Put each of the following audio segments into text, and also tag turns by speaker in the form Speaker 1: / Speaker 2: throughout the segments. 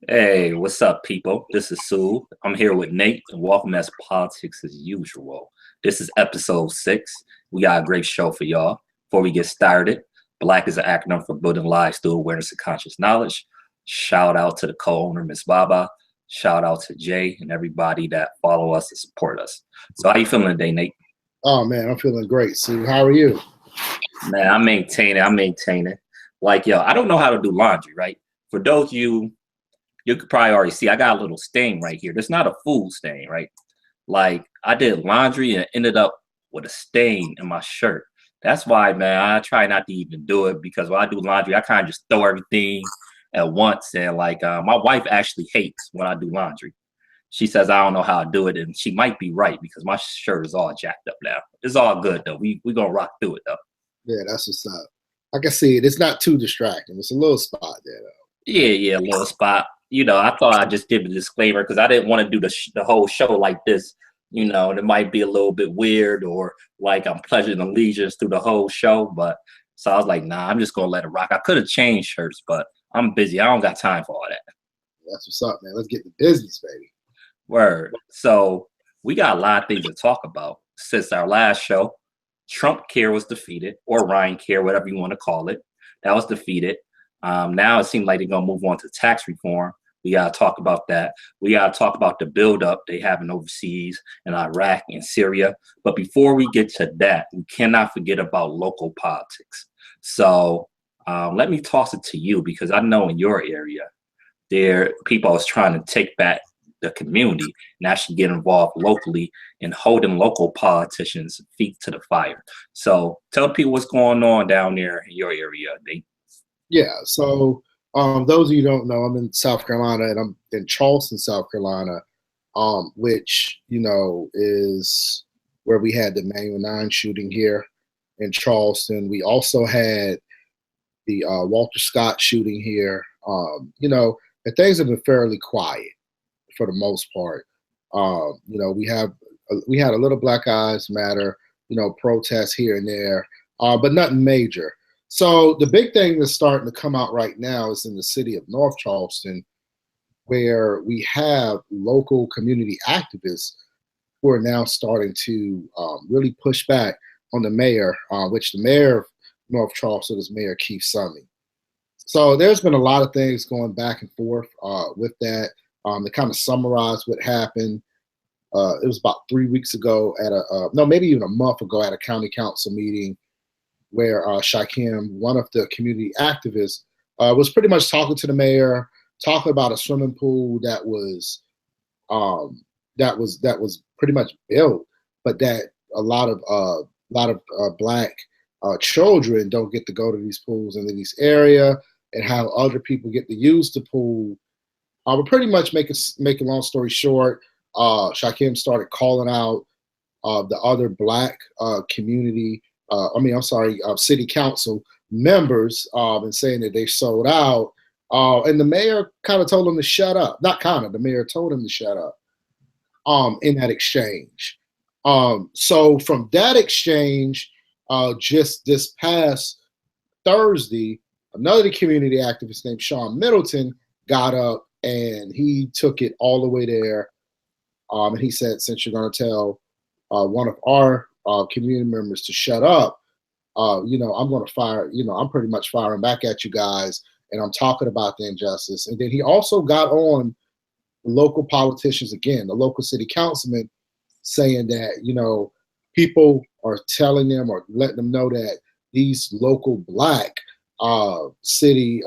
Speaker 1: Hey, what's up, people? This is Sue. I'm here with Nate, and welcome as politics as usual. This is episode 6. We got a great show for y'all. Before we get started, Black is an acronym for Building Lives Through Awareness and Conscious Knowledge. Shout out to the co-owner, Miss Baba. Shout out to Jay and everybody that follow us and support us. So, how you feeling today, Nate?
Speaker 2: Oh man, I'm feeling great. Sue, how are you?
Speaker 1: Man, I'm maintaining. I'm maintaining. Like, yo, I don't know how to do laundry, right? For those of you could probably already see I got a little stain right here. There's not a food stain, right? Like I did laundry and ended up with a stain in my shirt. That's why, man, I try not to even do it because when I do laundry, I kind of just throw everything at once. And like my wife actually hates when I do laundry. She says I don't know how to do it, and she might be right because my shirt is all jacked up now. It's all good though. We gonna rock through it though.
Speaker 2: Yeah, that's what's up. I can see it. It's not too distracting. It's a little spot there though.
Speaker 1: Yeah, a little spot. I thought I just did the disclaimer because I didn't want to do the whole show like this. And it might be a little bit weird or like I'm pledging allegiance through the whole show. But so I was like, nah, I'm just gonna let it rock. I could have changed shirts, but I'm busy. I don't got time for all that.
Speaker 2: That's what's up, man. Let's get to business, baby.
Speaker 1: Word. So we got a lot of things to talk about since our last show. Trump care was defeated, or Ryan care, whatever you want to call it. That was defeated. Now it seems like they're gonna move on to tax reform. We gotta talk about that. We gotta talk about the buildup they have in overseas in Iraq and Syria. But before we get to that, we cannot forget about local politics. So let me toss it to you because I know in your area there people is trying to take back the community and actually get involved locally in holding local politicians' feet to the fire. So tell people what's going on down there in your area.
Speaker 2: Yeah. So those of you who don't know, I'm in South Carolina and I'm in Charleston, South Carolina, which is where we had the Manual 9 shooting here in Charleston. We also had the Walter Scott shooting here. And things have been fairly quiet for the most part. We had a little Black Lives Matter, protests here and there, but nothing major. So the big thing that's starting to come out right now is in the city of North Charleston, where we have local community activists who are now starting to really push back on the mayor, which the mayor of North Charleston is Mayor Keith Summey. So there's been a lot of things going back and forth with that. To kind of summarize what happened, it was about 3 weeks ago no, maybe even a month ago at a county council meeting where Shakim, one of the community activists, was pretty much talking to the mayor, talking about a swimming pool that was pretty much built, but that a lot of Black children don't get to go to these pools in these area, and how other people get to use the pool. But pretty much make a long story short, Shakim started calling out the other Black community. City council members, and saying that they sold out. And the mayor kind of told them to shut up. Not kind of, the mayor told him to shut up. In that exchange. So from that exchange, just this past Thursday, another community activist named Sean Middleton got up and he took it all the way there. And he said, since you're going to tell one of our community members to shut up, I'm going to fire, I'm pretty much firing back at you guys. And I'm talking about the injustice. And then he also got on local politicians again, the local city councilman, saying that, people are telling them or letting them know that these local Black city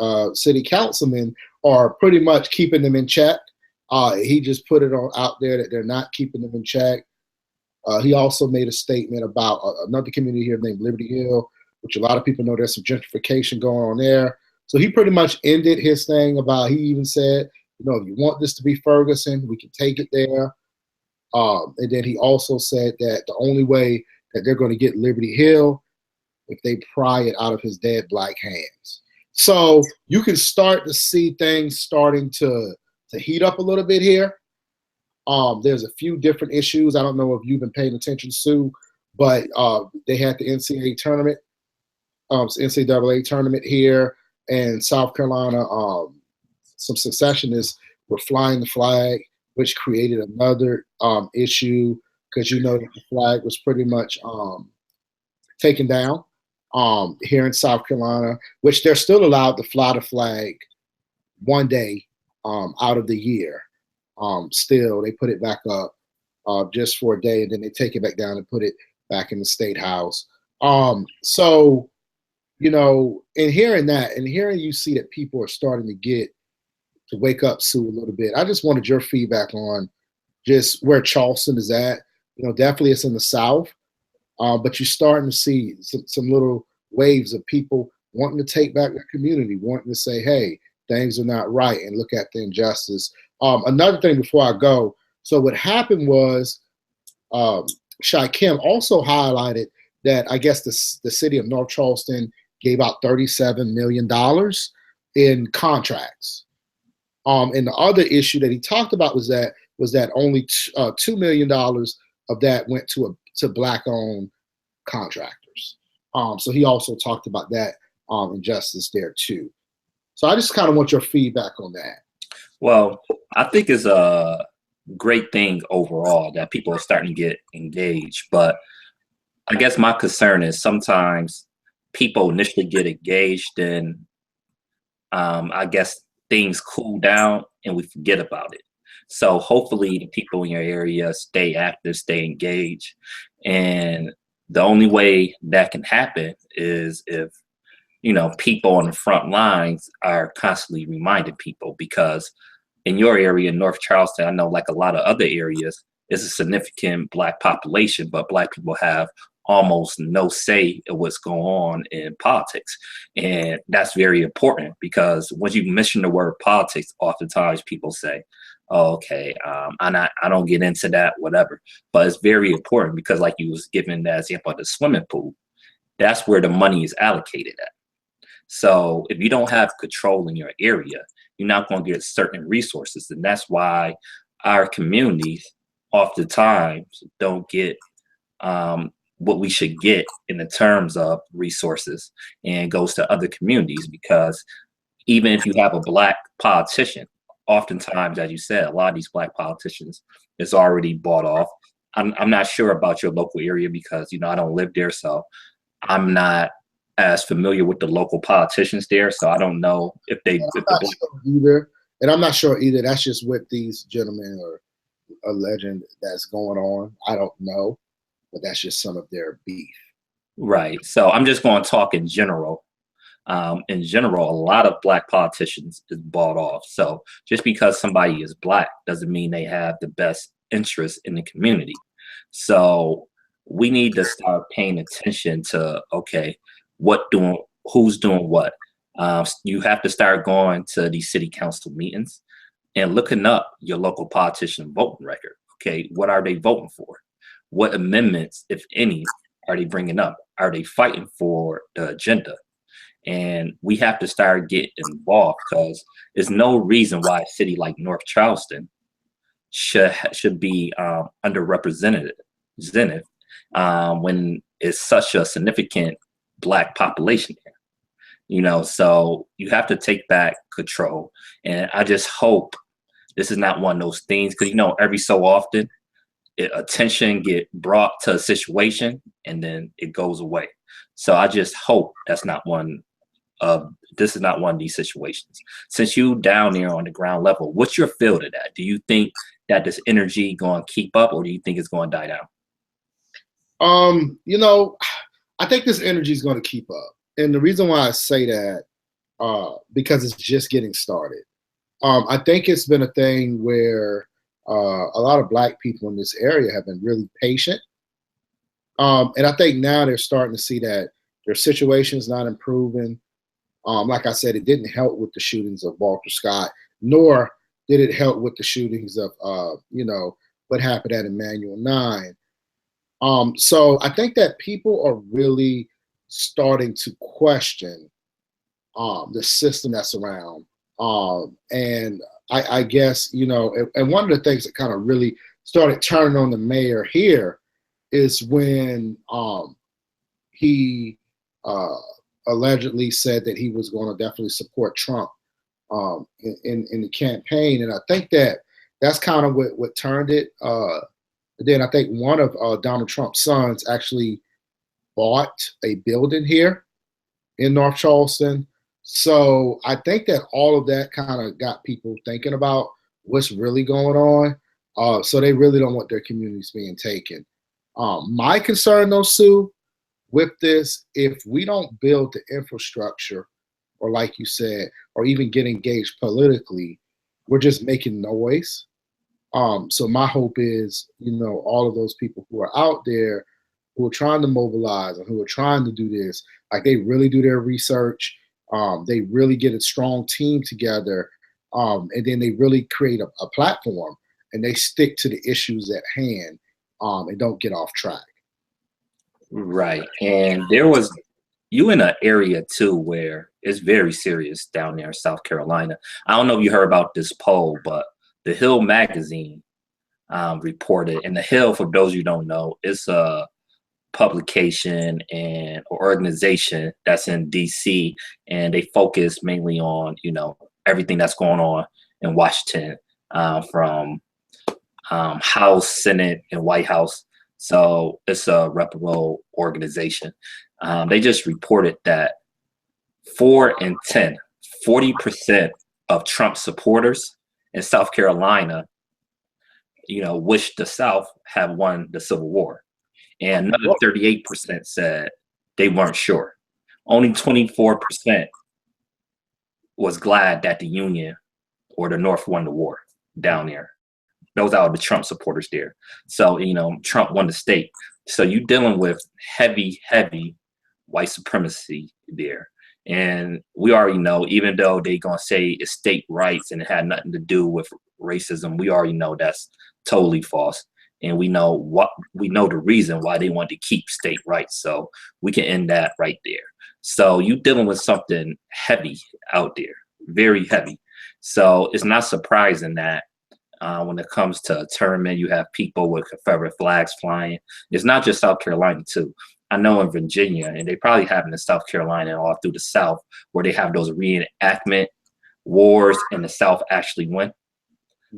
Speaker 2: councilmen are pretty much keeping them in check. He just put it out there that they're not keeping them in check. He also made a statement about another community here named Liberty Hill, which a lot of people know there's some gentrification going on there. So he pretty much ended his thing about, he even said, if you want this to be Ferguson, we can take it there. And then he also said that the only way that they're going to get Liberty Hill if they pry it out of his dead Black hands. So you can start to see things starting to heat up a little bit here. There's a few different issues. I don't know if you've been paying attention, Sue, but they had the NCAA tournament here in South Carolina. some secessionists were flying the flag, which created another issue because that the flag was pretty much taken down here in South Carolina, which they're still allowed to fly the flag one day out of the year. Still, they put it back up just for a day, and then they take it back down and put it back in the State House. So, in hearing that, and hearing you see that people are starting to wake up, Sue, a little bit, I just wanted your feedback on just where Charleston is at. Definitely it's in the South, but you're starting to see some little waves of people wanting to take back their community, wanting to say, hey, things are not right, and look at the injustice. Another thing before I go, so what happened was Shai Kim also highlighted that I guess the city of North Charleston gave out $37 million in contracts. And the other issue that he talked about was that only $2 million of that went to Black-owned contractors. So he also talked about that injustice there too. So I just kind of want your feedback on that.
Speaker 1: Well, I think it's a great thing overall that people are starting to get engaged, but I guess my concern is sometimes people initially get engaged and I guess things cool down and we forget about it. So hopefully the people in your area stay active, stay engaged. And the only way that can happen is if, people on the front lines are constantly reminding people, because in your area, North Charleston, I know like a lot of other areas, it's a significant Black population, but Black people have almost no say in what's going on in politics. And that's very important, because when you mention the word politics, oftentimes people say, oh, okay, I don't get into that, whatever. But it's very important because, like you was giving that example of the swimming pool, that's where the money is allocated at. So if you don't have control in your area, you're not going to get certain resources. And that's why our communities oftentimes don't get what we should get in the terms of resources, and goes to other communities, because even if you have a Black politician, oftentimes, as you said, a lot of these Black politicians is already bought off. I'm not sure about your local area because, I don't live there. So I'm not as familiar with the local politicians there. So I don't know if they,
Speaker 2: either. And I'm not sure either. That's just what these gentlemen are alleging that's going on. I don't know, but that's just some of their beef.
Speaker 1: Right. So I'm just going to talk in general. In general, a lot of Black politicians is bought off. So just because somebody is Black doesn't mean they have the best interest in the community. So we need to start paying attention to, okay, who's doing what. You have to start going to these city council meetings and looking up your local politician voting record. Okay, what are they voting for? What amendments, if any, are they bringing up? Are they fighting for the agenda? And we have to start getting involved, because there's no reason why a city like North Charleston should be underrepresented when it's such a significant Black population there. So you have to take back control. And I just hope this is not one of those things, because every so often attention get brought to a situation and then it goes away. So I just hope that's not this is not one of these situations. Since you down there on the ground level, what's your feel to that? Do you think that this energy going to keep up, or do you think it's going to die down?
Speaker 2: I think this energy is going to keep up. And the reason why I say that, because it's just getting started. I think it's been a thing where a lot of Black people in this area have been really patient. And I think now they're starting to see that their situation is not improving. Like I said, it didn't help with the shootings of Walter Scott, nor did it help with the shootings of, what happened at Emanuel 9. So I think that people are really starting to question the system that's around. And I guess, and one of the things that kind of really started turning on the mayor here is when he allegedly said that he was going to definitely support Trump in the campaign, and I think that's kind of what turned it. Then I think one of Donald Trump's sons actually bought a building here in North Charleston. So I think that all of that kind of got people thinking about what's really going on. So they really don't want their communities being taken. My concern, though, Sue, with this, if we don't build the infrastructure, or like you said, or even get engaged politically, we're just making noise. So my hope is, all of those people who are out there who are trying to mobilize and who are trying to do this, like they really do their research. They really get a strong team together, and then they really create a platform and they stick to the issues at hand, and don't get off track.
Speaker 1: Right. And there was you in an area too where it's very serious down there in South Carolina. I don't know if you heard about this poll, but the Hill magazine reported, and the Hill, for those you don't know, is a publication and organization that's in DC, and they focus mainly on everything that's going on in Washington, from House, Senate, and White House. So it's a reputable organization. They just reported that 4 in 10, 40% of Trump supporters in South Carolina, wish the South have won the Civil War. And another 38% said they weren't sure. Only 24% was glad that the Union or the North won the war down there. Those are the Trump supporters there. So, Trump won the state. So you're dealing with heavy, heavy white supremacy there. And we already know, even though they're going to say it's state rights and it had nothing to do with racism, we already know that's totally false. And we know the reason why they want to keep state rights. So we can end that right there. So you're dealing with something heavy out there, very heavy. So it's not surprising that when it comes to a tournament, you have people with Confederate flags flying. It's not just South Carolina too. I know in Virginia, and they probably have in South Carolina and all through the South, where they have those reenactment wars and the South actually win.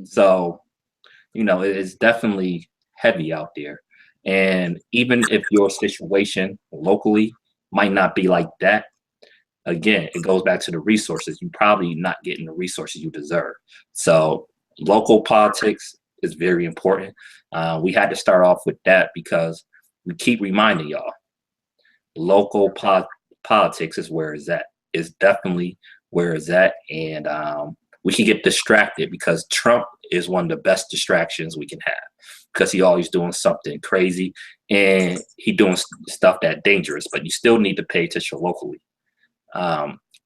Speaker 1: So, it's definitely heavy out there. And even if your situation locally might not be like that, again, it goes back to the resources. You're probably not getting the resources you deserve. So local politics is very important. We had to start off with that because we keep reminding y'all, local politics is where it's at. It's definitely where it's at. And we can get distracted because Trump is one of the best distractions we can have because he always doing something crazy and he doing stuff that's dangerous, but you still need to pay attention locally.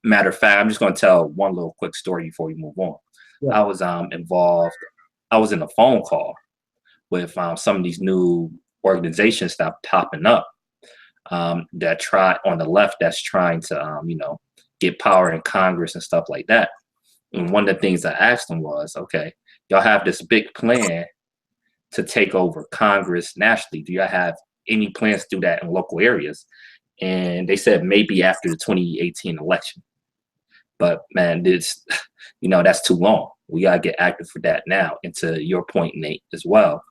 Speaker 1: Matter of fact, I'm just going to tell one little quick story before we move on. Yeah. I was involved. I was in a phone call with some of these new organizations that are popping up that try on the left that's trying to get power in Congress and stuff like that. And one of the things I asked them was, okay, y'all have this big plan to take over Congress nationally. Do y'all have any plans to do that in local areas? And they said maybe after the 2018 election. But man, that's too long. We gotta get active for that now. And to your point, Nate, as well,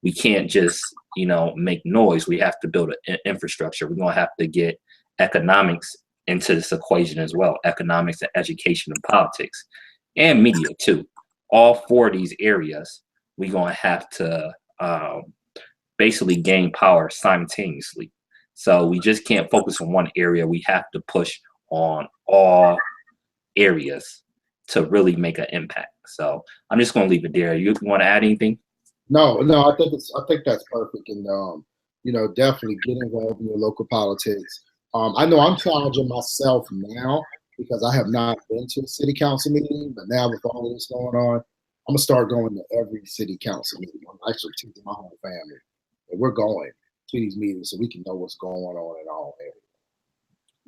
Speaker 1: we can't just make noise. We have to build an infrastructure. We're gonna have to get economics into this equation as well. Economics and education and politics and media too. All 4 of these areas, we're gonna have to basically gain power simultaneously. So we just can't focus on one area. We have to push on all areas to really make an impact. So I'm just going to leave it there. You want to add anything?
Speaker 2: No. I think that's perfect, and definitely get involved in your local politics. I know I'm challenging myself now because I have not been to a city council meeting, but now with all of this going on, I'm gonna start going to every city council meeting. I'm actually teaching my whole family, and we're going to these meetings so we can know what's going on in all areas.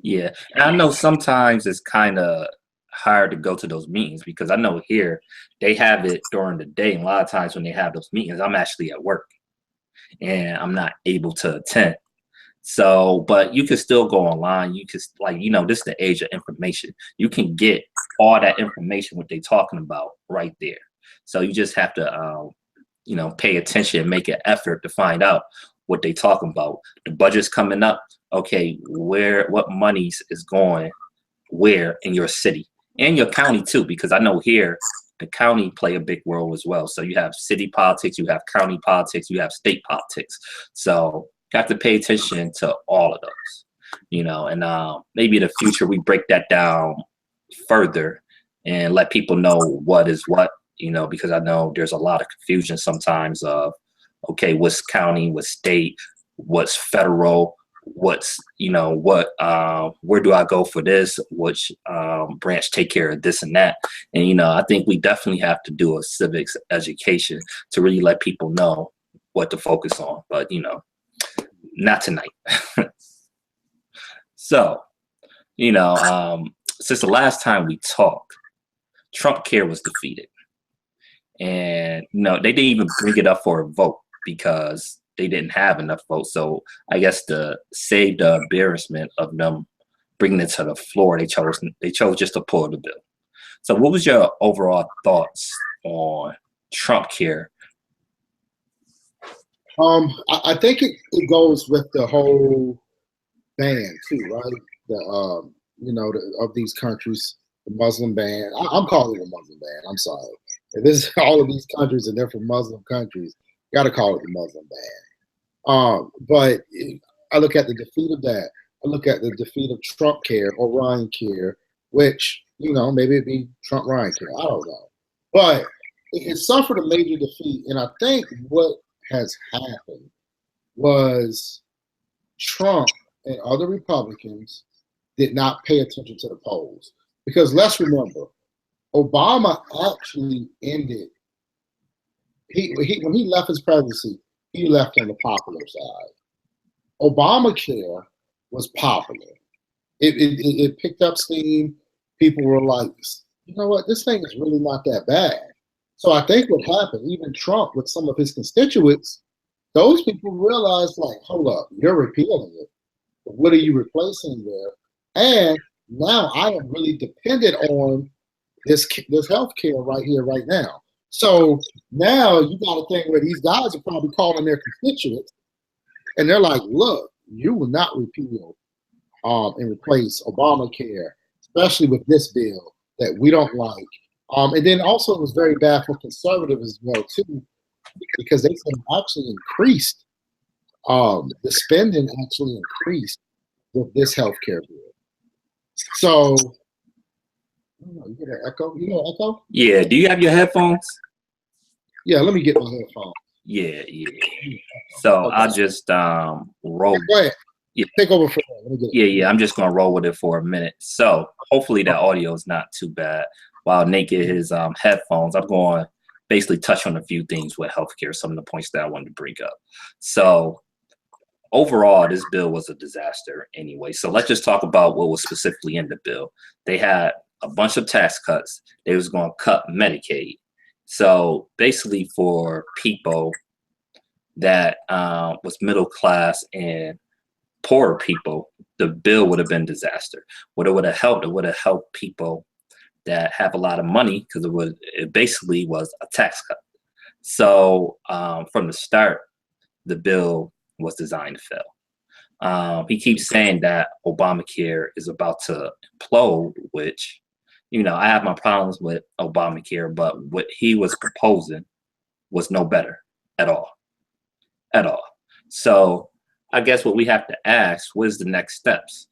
Speaker 1: Yeah, and I know sometimes it's kind of hard to go to those meetings because I know here they have it during the day, and a lot of times when they have those meetings, I'm actually at work and I'm not able to attend. So, but you can still go online. You can, this is the age of information. You can get all that information, what they're talking about right there. So you just have to, pay attention and make an effort to find out what they're talking about. The budget's coming up. Okay, what monies is going where in your city and your county too? Because I know here the county play a big role as well. So you have city politics, you have county politics, you have state politics. So you have to pay attention to all of those, and maybe in the future we break that down further and let people know what is what, because I know there's a lot of confusion sometimes of, okay, what's county, what's state, what's federal, what's, where do I go for this, which branch take care of this and that. And, I think we definitely have to do a civics education to really let people know what to focus on, but, not tonight. So, since the last time we talked, Trump Care was defeated. And, they didn't even bring it up for a vote because they didn't have enough votes. So I guess to save the embarrassment of them bringing it to the floor, they chose just to pull the bill. So what was your overall thoughts on Trump Care?
Speaker 2: I think it goes with the whole ban too, right? Of these countries, the Muslim ban. I'm calling it a Muslim ban. I'm sorry. If this is all of these countries and they're from Muslim countries, got to call it the Muslim ban. But I look at the defeat of that. I look at the defeat of Trump Care or Ryan Care, which, maybe it'd be Trump Ryan Care. I don't know. But it suffered a major defeat. And I think what has happened was Trump and other Republicans did not pay attention to the polls. Because let's remember, Obama actually ended, when he left his presidency, he left on the popular side. Obamacare was popular. It picked up steam. People were like, you know what, this thing is really not that bad. So I think what happened, even Trump with some of his constituents, those people realized, like, hold up, you're repealing it. What are you replacing there? And now I am really dependent on this health care right here, right now. So now you got a thing where these guys are probably calling their constituents, and they're like, look, you will not repeal and replace Obamacare, especially with this bill that we don't like. And then also it was very bad for conservatives as well, too, because they said actually increased, the spending actually increased with this healthcare bill. So, you get an echo? You know echo?
Speaker 1: Yeah. Do you have your headphones?
Speaker 2: Yeah, let me get my headphones.
Speaker 1: Yeah. So okay. I'll just roll.
Speaker 2: Go ahead.
Speaker 1: Yeah.
Speaker 2: Take over for that. Let me get it.
Speaker 1: Yeah. I'm just gonna roll with it for a minute. So hopefully that audio is not too bad. While Nate get his headphones, I'm going to basically touch on a few things with healthcare, some of the points that I wanted to bring up. So overall, this bill was a disaster anyway. So let's just talk about what was specifically in the bill. They had a bunch of tax cuts. They was going to cut Medicaid. So basically for people that was middle class and poorer people, the bill would have been disaster. What it would have helped people that have a lot of money, because it basically was a tax cut. So from the start, the bill was designed to fail. He keeps saying that Obamacare is about to implode, which, I have my problems with Obamacare, but what he was proposing was no better at all. So I guess what we have to ask, what is the next steps?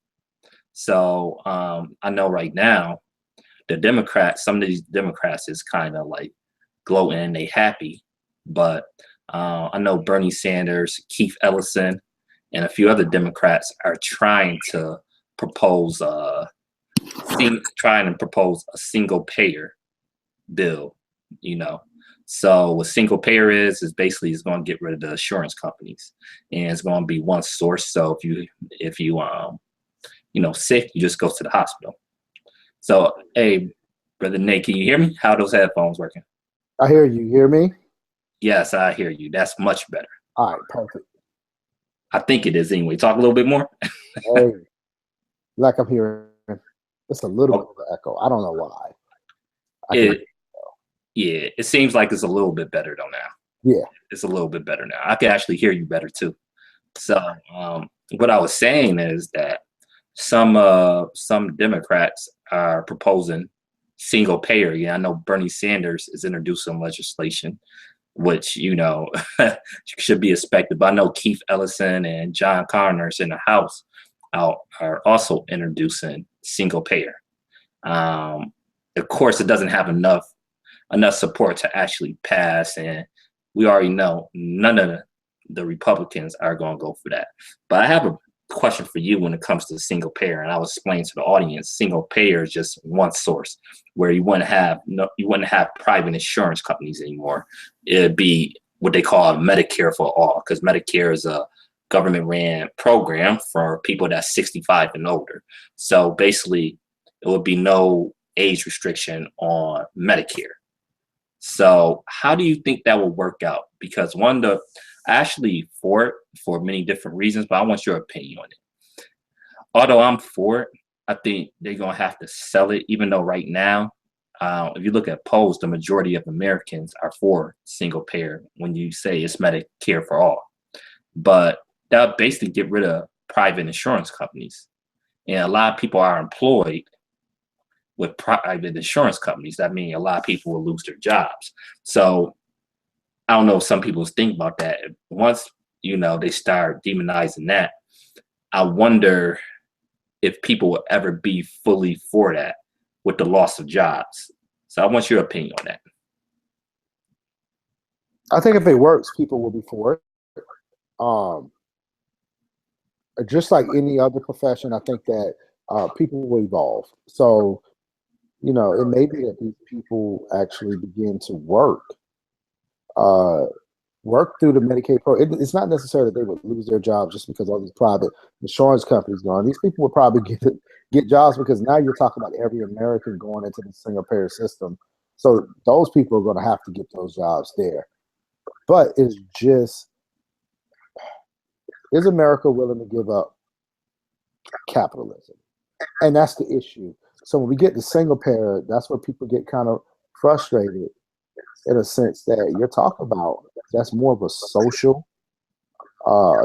Speaker 1: So I know right now, the Democrats, some of these Democrats is kind of like gloating and they happy, but I know Bernie Sanders, Keith Ellison, and a few other Democrats are trying to propose a single payer bill. So what single payer is basically it's going to get rid of the insurance companies, and it's going to be one source. So if you sick, you just go to the hospital. So, hey, Brother Nate, can you hear me? How are those headphones working?
Speaker 2: I hear you. You hear me?
Speaker 1: Yes, I hear you. That's much better.
Speaker 2: All right, perfect.
Speaker 1: I think it is anyway. Talk a little bit more.
Speaker 2: Hey, like I'm hearing, it's a little bit of an echo. I don't know why. I can.
Speaker 1: Yeah, it seems like it's a little bit better though now.
Speaker 2: Yeah.
Speaker 1: It's a little bit better now. I can actually hear you better too. So what I was saying is that some Democrats are proposing single payer. Yeah, I know Bernie Sanders is introducing legislation, which should be expected. But I know Keith Ellison and John Connors in the House are also introducing single payer. Of course, it doesn't have enough support to actually pass, and we already know none of the Republicans are going to go for that. But I have a question for you when it comes to single payer, and I was explaining to the audience, single payer is just one source where you wouldn't have private insurance companies anymore. It'd be what they call Medicare for all, because Medicare is a government-ran program for people that's 65 and older. So basically, it would be no age restriction on Medicare. So how do you think that will work out? Because actually for it for many different reasons, but I want your opinion on it. Although I'm for it, I think they're going to have to sell it, even though right now, if you look at polls, the majority of Americans are for single payer when you say it's Medicare for all. But that'll basically get rid of private insurance companies. And a lot of people are employed with private insurance companies. That means a lot of people will lose their jobs. So I don't know if some people think about that. Once, they start demonizing that, I wonder if people will ever be fully for that with the loss of jobs. So I want your opinion on that.
Speaker 2: I think if it works, people will be for it. Just like any other profession, I think that people will evolve. So, it may be that these people actually begin to work through the Medicaid program. It's not necessarily that they would lose their jobs just because all these private insurance companies gone. These people would probably get jobs because now you're talking about every American going into the single payer system. So those people are going to have to get those jobs there. But it's just, is America willing to give up capitalism? And that's the issue. So when we get to single payer, that's where people get kind of frustrated in a sense that you're talking about. That's more of a social,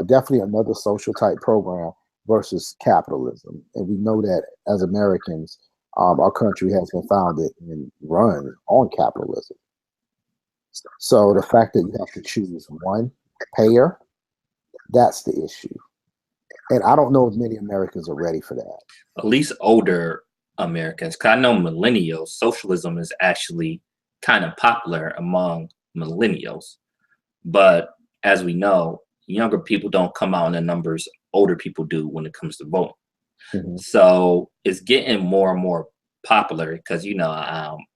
Speaker 2: definitely another social type program versus capitalism. And we know that as Americans, our country has been founded and run on capitalism. So the fact that you have to choose one payer, that's the issue. And I don't know if many Americans are ready for that.
Speaker 1: At least older Americans, because I know millennials, socialism is actually kind of popular among millennials. But as we know, younger people don't come out in the numbers older people do when it comes to voting. Mm-hmm. So it's getting more and more popular because,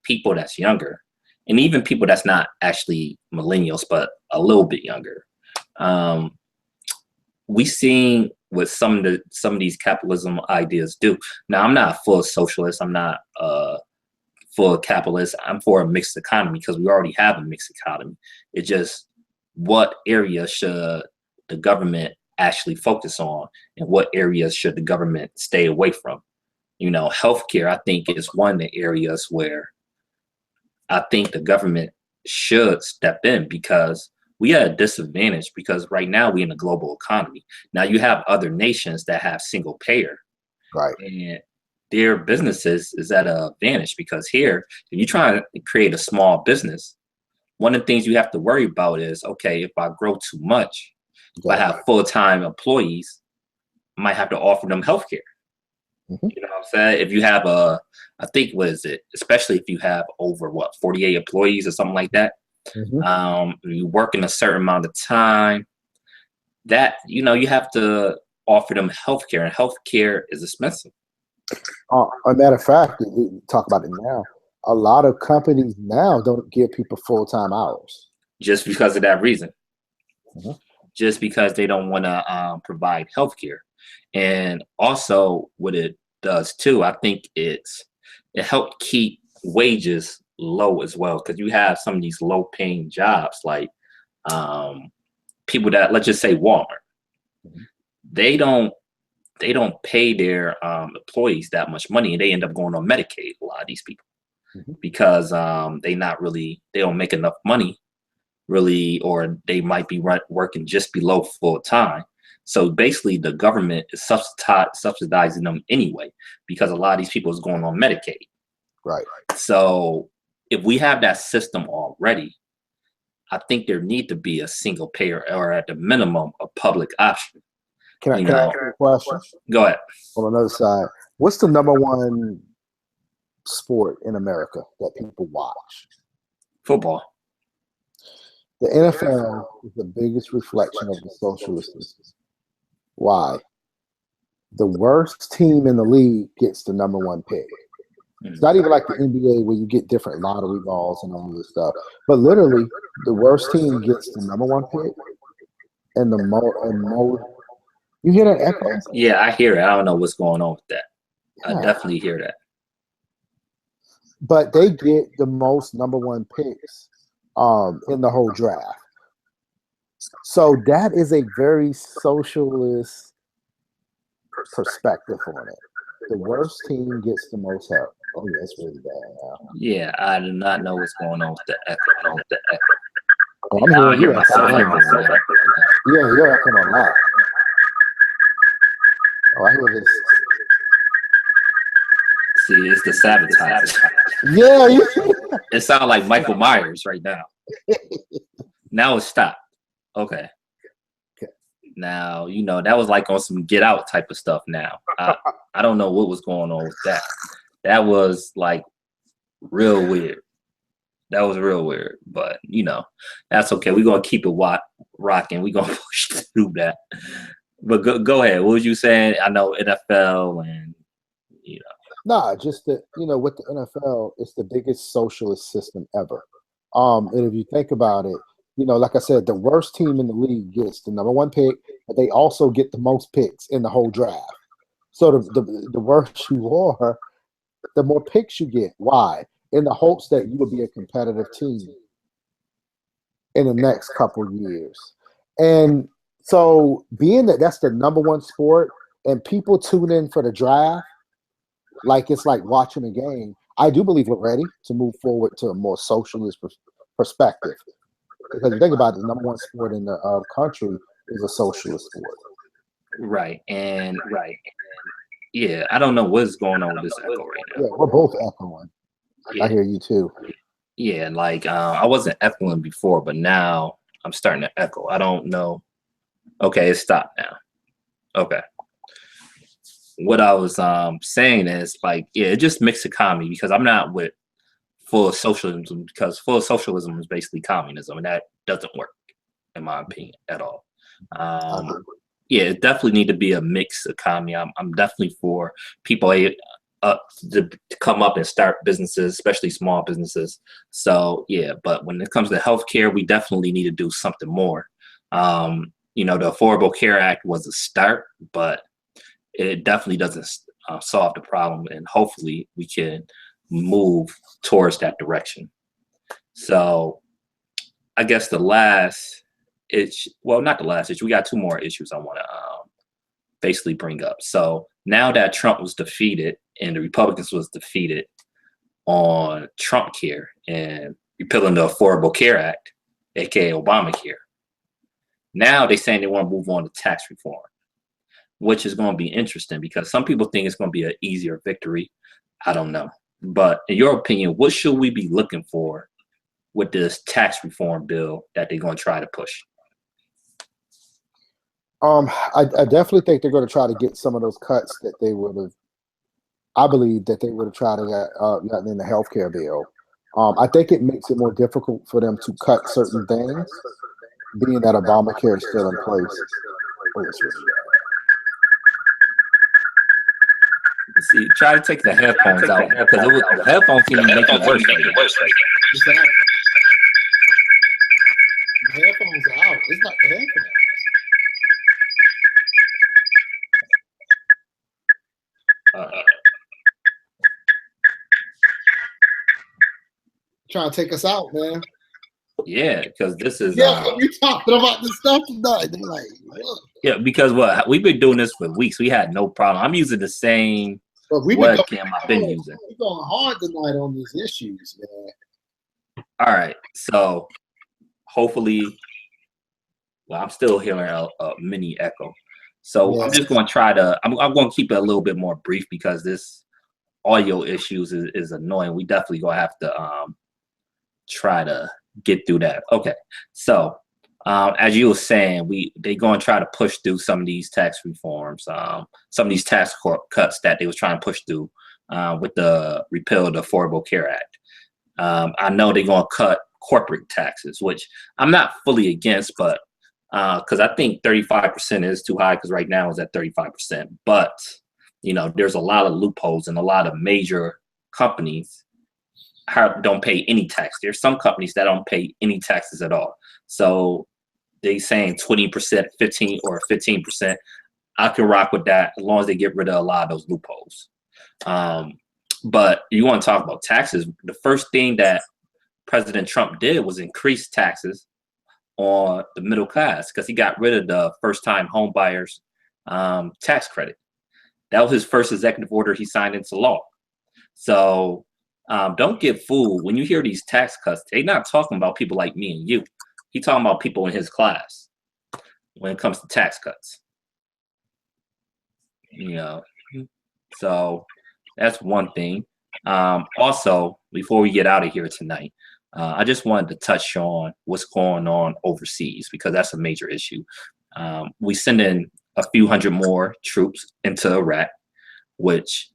Speaker 1: people that's younger, and even people that's not actually millennials, but a little bit younger. We seen what some of these capitalism ideas do. Now, I'm not a full socialist. I'm not full capitalist. I'm for a mixed economy because we already have a mixed economy. It's just what area should the government actually focus on, and what areas should the government stay away from? Healthcare, I think, is one of the areas where I think the government should step in because we are at a disadvantage because right now we're in a global economy. Now you have other nations that have single payer.
Speaker 2: Right.
Speaker 1: And their businesses is at an advantage because here, if you try to create a small business, one of the things you have to worry about is, okay, if I grow too much, if I have full-time employees, I might have to offer them healthcare. Mm-hmm. You know what I'm saying? If you have especially if you have over 48 employees or something like that, mm-hmm. You work in a certain amount of time, that, you have to offer them healthcare, and healthcare is expensive.
Speaker 2: A matter of fact, we talk about it now. A lot of companies now don't give people full-time hours.
Speaker 1: Just because of that reason. Mm-hmm. Just because they don't want to provide healthcare. And also what it does too, I think it helped keep wages low as well. Because you have some of these low-paying jobs, like people that, let's just say Walmart. Mm-hmm. They don't pay their employees that much money, and they end up going on Medicaid, a lot of these people. because they don't make enough money really, or they might be working just below full time. So basically, the government is subsidizing them anyway, because a lot of these people is going on Medicaid.
Speaker 2: Right.
Speaker 1: So if we have that system already, I think there need to be a single payer, or at the minimum, a public option.
Speaker 2: Can I ask you a question?
Speaker 1: Go ahead.
Speaker 2: On another side, what's the number one sport in America that people watch?
Speaker 1: Football.
Speaker 2: The NFL is the biggest reflection of the socialist system. Why? The worst team in the league gets the number one pick. It's not even like the NBA where you get different lottery balls and all this stuff. But literally, the worst team gets the number one pick, and the more. You hear that echo?
Speaker 1: Yeah, I hear it. I don't know what's going on with that. Yeah. I definitely hear that.
Speaker 2: But they get the most number one picks in the whole draft. So that is a very socialist perspective on it. The worst team gets the most help. Oh, yeah, it's really bad now.
Speaker 1: Yeah, I do not know what's going on with the echo.
Speaker 2: Oh, I'm hearing you. Yeah, you're echoing a lot. Oh, I hear this.
Speaker 1: See, it's the sabotage.
Speaker 2: Yeah.
Speaker 1: It sounds like Michael Myers right now. Now it's stopped. Okay. Now, that was like on some Get Out type of stuff now. I don't know what was going on with that. That was like real weird. That was real weird. But, that's okay. We're going to keep it rocking. We're going to push through that. But go ahead. What was you saying? I know NFL and,
Speaker 2: Nah, just that, with the NFL, it's the biggest socialist system ever. And if you think about it, like I said, the worst team in the league gets the number one pick, but they also get the most picks in the whole draft. So the worse you are, the more picks you get. Why? In the hopes that you will be a competitive team in the next couple of years. And so being that that's the number one sport and people tune in for the draft, like it's like watching a game, I do believe we're ready to move forward to a more socialist perspective. Because you think about it, the number one sport in the country is a socialist sport.
Speaker 1: Right. And yeah, I don't know what's going on with this echo right now.
Speaker 2: Yeah, we're both echoing. Yeah. I hear you too.
Speaker 1: Yeah, like I wasn't echoing before, but now I'm starting to echo. I don't know. Okay, it stopped now. Okay. What I was saying is it just mixed economy, because I'm not with full socialism, because full socialism is basically communism, and that doesn't work in my opinion at all. Yeah, it definitely need to be a mixed economy. I'm definitely for people to come up and start businesses, especially small businesses. So yeah, but when it comes to healthcare, we definitely need to do something more. The Affordable Care Act was a start, but it definitely doesn't solve the problem, and hopefully we can move towards that direction. So I guess the last issue, well, not the last issue, we got two more issues I want to basically bring up. So now that Trump was defeated and the Republicans was defeated on Trump care and repealing the Affordable Care Act, aka Obamacare, now they're saying they want to move on to tax reform, which is going to be interesting because some people think it's going to be an easier victory. I don't know. But in your opinion, what should we be looking for with this tax reform bill that they're going to try to push?
Speaker 2: I definitely think they're going to try to get some of those cuts that they would have. I believe that they would have tried to gotten in the healthcare bill. I think it makes it more difficult for them to cut certain things, being that Obamacare is still in place.
Speaker 1: See, try to take the headphones out because the headphones seem to make it worse.
Speaker 2: The headphones are out. It's not the headphones. Trying to take us out, man.
Speaker 1: Yeah, because this is
Speaker 2: we talking about this stuff tonight. They're like,
Speaker 1: yeah, because we've been doing this for weeks. We had no problem. I'm using the same
Speaker 2: But
Speaker 1: What Cam I've been using.
Speaker 2: we're going hard tonight on these issues, man.
Speaker 1: All right, so hopefully, well, I'm still hearing a mini echo. So I'm just going to try to, I'm going to keep it a little bit more brief because this audio issues is annoying. We definitely going to have to try to get through that. Okay, so as you were saying, they going to try to push through some of these tax reforms, some of these tax cuts that they was trying to push through with the repeal of the Affordable Care Act. I know they're going to cut corporate taxes, which I'm not fully against, but because I think 35% is too high because right now it's at 35%. But, you know, there's a lot of loopholes and a lot of major companies don't pay any tax. There's some companies that don't pay any taxes at all. So they saying 20%, 15%. I can rock with that as long as they get rid of a lot of those loopholes. But you want to talk about taxes. The first thing that President Trump did was increase taxes on the middle class because he got rid of the first-time home buyers tax credit. That was his first executive order he signed into law. So don't get fooled. When you hear these tax cuts, they're not talking about people like me and you. He's talking about people in his class when it comes to tax cuts. You know, so that's one thing. Also, before we get out of here tonight, I just wanted to touch on what's going on overseas because that's a major issue. We send in a few hundred more troops into Iraq, which,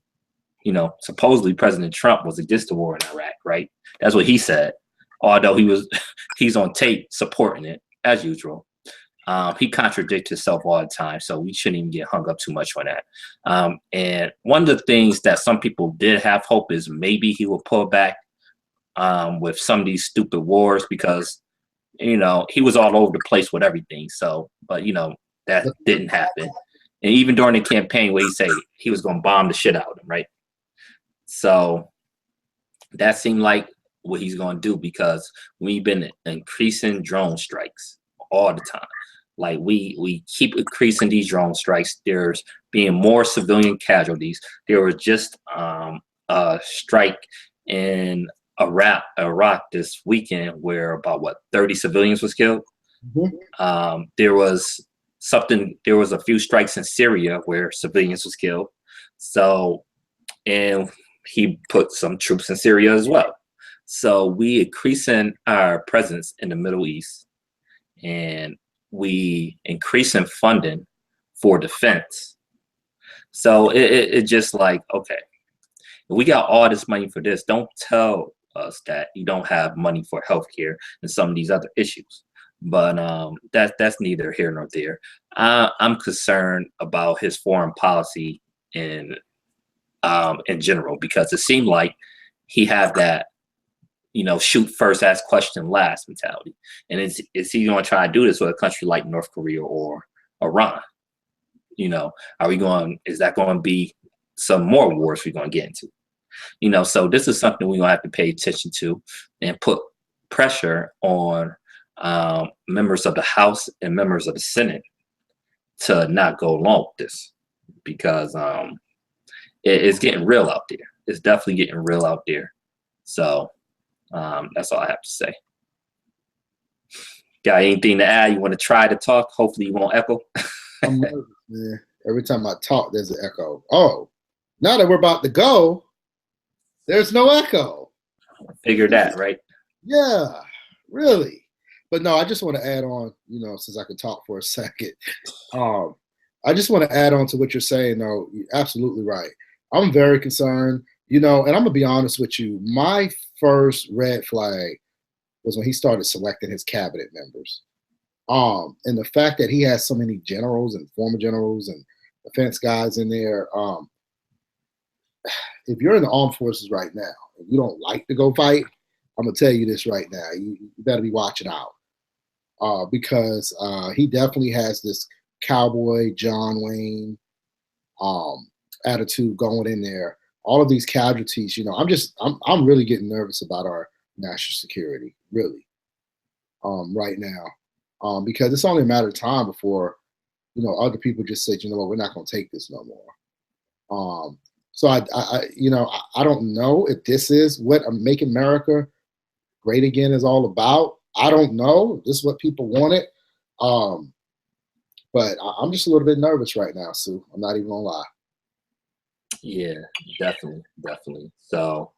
Speaker 1: you know, supposedly President Trump was against the war in Iraq, right? That's what he said. Although he's on tape supporting it as usual. He contradicts himself all the time, so we shouldn't even get hung up too much on that. And one of the things that some people did have hope is maybe he will pull back with some of these stupid wars because, you know, he was all over the place with everything. So, but, you know, that didn't happen. And even during the campaign where he said he was going to bomb the shit out of them, right? So that seemed like what he's going to do because we've been increasing drone strikes all the time. Like we keep increasing these drone strikes. There's being more civilian casualties. There was just a strike in Iraq this weekend where about 30 civilians was killed. Mm-hmm. There was a few strikes in Syria where civilians was killed. So, and he put some troops in Syria as well. So we increasing our presence in the Middle East and we increasing funding for defense. So it just like, okay, we got all this money for this. Don't tell us that you don't have money for healthcare and some of these other issues. But that's neither here nor there. I'm concerned about his foreign policy in general because it seemed like he had that, you know, shoot first, ask question last mentality. And is he going to try to do this with a country like North Korea or Iran? You know, is that going to be some more wars we're going to get into? You know, so this is something we're going to have to pay attention to and put pressure on members of the House and members of the Senate to not go along with this because it's getting real out there. It's definitely getting real out there. So that's all I have to say. Got anything to add? You want to try to talk? Hopefully you won't echo.
Speaker 2: I'm nervous, man. Every time I talk, there's an echo. Oh, now that we're about to go, there's no echo.
Speaker 1: Figure that, right?
Speaker 2: Yeah, really. But no, I just want to add on, you know, since I can talk for a second. I just want to add on to what you're saying, though. You're absolutely right. I'm very concerned, you know, and I'm going to be honest with you. My first red flag was when he started selecting his cabinet members. And the fact that he has so many generals and former generals and defense guys in there. If you're in the armed forces right now and you don't like to go fight, I'm going to tell you this right now. You better be watching out because he definitely has this cowboy John Wayne attitude going in there. All of these casualties, you know, I'm really getting nervous about our national security, really, right now, because it's only a matter of time before, you know, other people just said, you know what, we're not going to take this no more. So I don't know if this is what Make America Great Again is all about. I don't know. This is what people wanted. But I'm just a little bit nervous right now, Sue. I'm not even gonna lie.
Speaker 1: Yeah, definitely. So,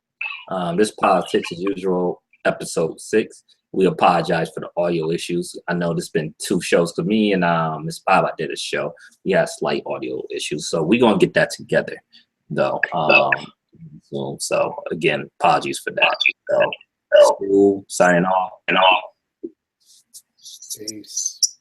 Speaker 1: this Politics as Usual, episode 6. We apologize for the audio issues. I know there's been 2 shows to me and Miss Bob. I did a show. We had slight audio issues, so we're gonna get that together, though. So again, apologies for that. So, signing off and all.
Speaker 2: Peace.